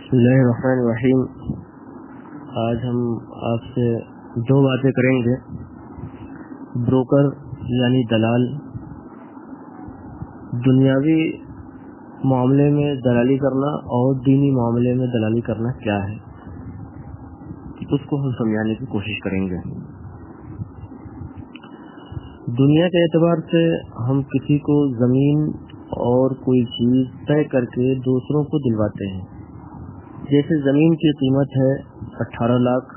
बिस्मिल्लाहिर्रहमानिर्रहीम। आज हम आपसे दो बातें करेंगे। ब्रोकर यानी दलाल, दुनियावी मामले में दलाली करना और दीनी मामले में दलाली करना क्या है, उसको हम समझाने की कोशिश करेंगे। दुनिया के एतबार से हम किसी को ज़मीन और कोई चीज़ तय करके दूसरों को दिलवाते हैं। जैसे ज़मीन की कीमत है 18 लाख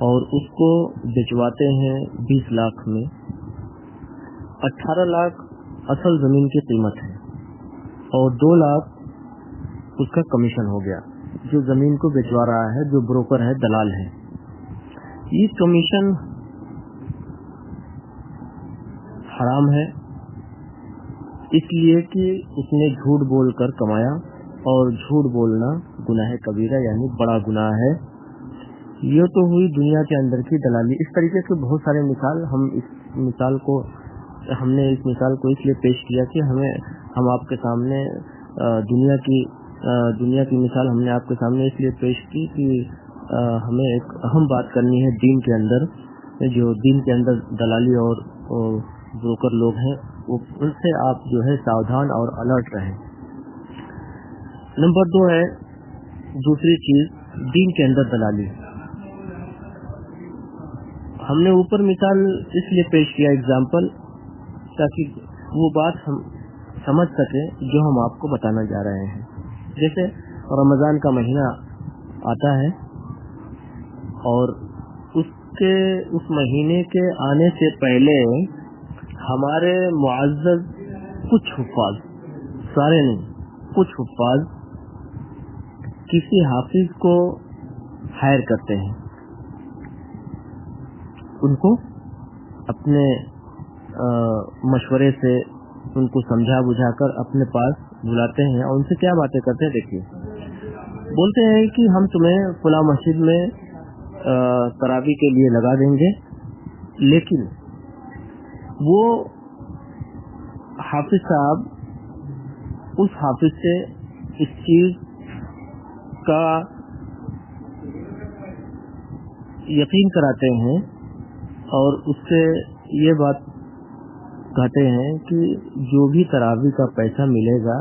और उसको बेचवाते हैं 20 लाख में। 18 लाख असल ज़मीन की कीमत है और 2 लाख उसका कमीशन हो गया जो ज़मीन को बेचवा रहा है, जो ब्रोकर है, दलाल है। ये कमीशन हराम है इसलिए कि उसने झूठ बोलकर कमाया और झूठ बोलना गुनाह कबीरा यानी बड़ा गुनाह है। ये तो हुई दुनिया के अंदर की दलाली। इस तरीके से बहुत सारे मिसाल, हमने इस मिसाल को इसलिए पेश किया कि हम आपके सामने दुनिया की मिसाल हमने आपके सामने इसलिए पेश की कि हमें एक अहम बात करनी है दीन के अंदर। जो दीन के अंदर दलाली और ब्रोकर लोग हैं, उनसे आप जो है सावधान और अलर्ट रहें। नंबर 2 है दूसरी चीज, दीन के अंदर दलाली। हमने ऊपर मिसाल इसलिए पेश किया, एग्जाम्पल, ताकि वो बात हम समझ सके जो हम आपको बताना जा रहे हैं। जैसे रमज़ान का महीना आता है और उस महीने के आने से पहले हमारे मुअज़्ज़ज़ कुछ हुफ़ाज़, सारे नहीं, कुछ हुफ़ाज़ किसी हाफिज को हायर करते हैं। उनको अपने मशवरे से उनको समझा बुझाकर अपने पास बुलाते हैं और उनसे क्या बातें करते हैं। देखिए, बोलते हैं कि हम तुम्हें फला मस्जिद में तरावी के लिए लगा देंगे, लेकिन वो हाफिज साहब उस हाफिज से इस चीज का यकीन कराते हैं और उससे ये बात कहते हैं कि जो भी तरावी का पैसा मिलेगा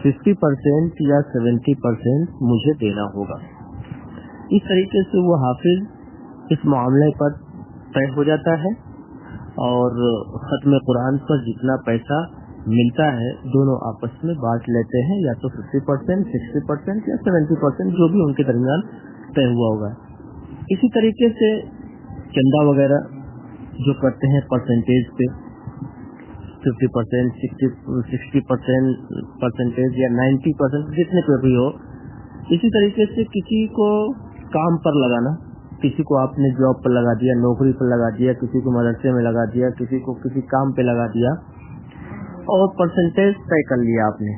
50% या 70% मुझे देना होगा। इस तरीके से वो हाफिज इस मामले पर तय हो जाता है और खत्म कुरान पर जितना पैसा मिलता है दोनों आपस में बांट लेते हैं, या तो 50%, 60% या 70%, जो भी उनके दरमियान तय हुआ होगा। इसी तरीके से चंदा वगैरह जो करते हैं परसेंटेज पे, 50%, 60% या 90%, जितने पे भी हो। इसी तरीके से किसी को काम पर लगाना, किसी को आपने जॉब पर लगा दिया, नौकरी पर लगा दिया, किसी को मदरसे में लगा दिया, किसी को किसी काम पे लगा दिया और परसेंटेज तय कर लिया आपने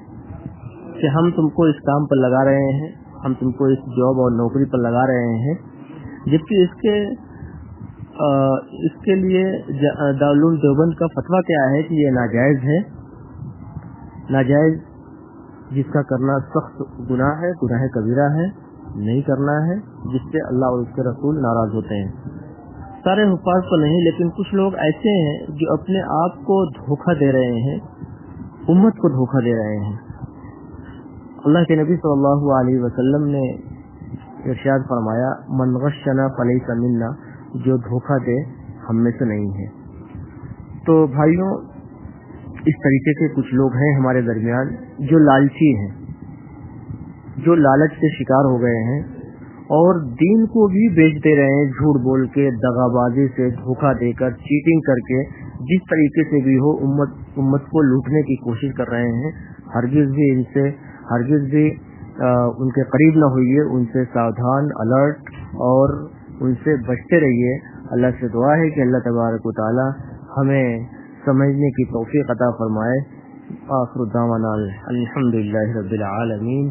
कि हम तुमको इस काम पर लगा रहे हैं, हम तुमको इस जॉब और नौकरी पर लगा रहे हैं। जबकि इसके लिए दारुल देवबंद का फतवा क्या है कि ये नाजायज है। नाजायज जिसका करना सख्त गुनाह है, गुनाह कबीरा है, नहीं करना है, जिससे अल्लाह और उसके रसूल नाराज होते हैं। सारे हुफ़ाज़ तो नहीं, लेकिन कुछ लोग ऐसे हैं जो अपने आप को धोखा दे रहे हैं, उम्मत को धोखा दे रहे हैं। अल्लाह के नबी सल्लल्लाहु अलैहि वसल्लम ने इरशाद फरमाया, मन गश्शना फलैसा मिन्ना, जो धोखा दे हम में से नहीं है। तो भाइयों, इस तरीके के कुछ लोग हैं हमारे दरमियान जो लालची हैं, जो लालच के शिकार हो गए हैं और दीन को भी बेच दे रहे हैं, झूठ बोल के, दगाबाजी से, धोखा देकर, चीटिंग करके, जिस तरीके से भी हो उम्मत को लूटने की कोशिश कर रहे हैं। हरगिज भी उनके करीब न होइए, उनसे सावधान, अलर्ट और उनसे बचते रहिए। अल्लाह से दुआ है कि अल्लाह तबारक व तआला हमें समझने की तौफीक अता फरमाए। आखिर दावाना अल्हम्दुलिल्लाहि रब्बिल आलमीन।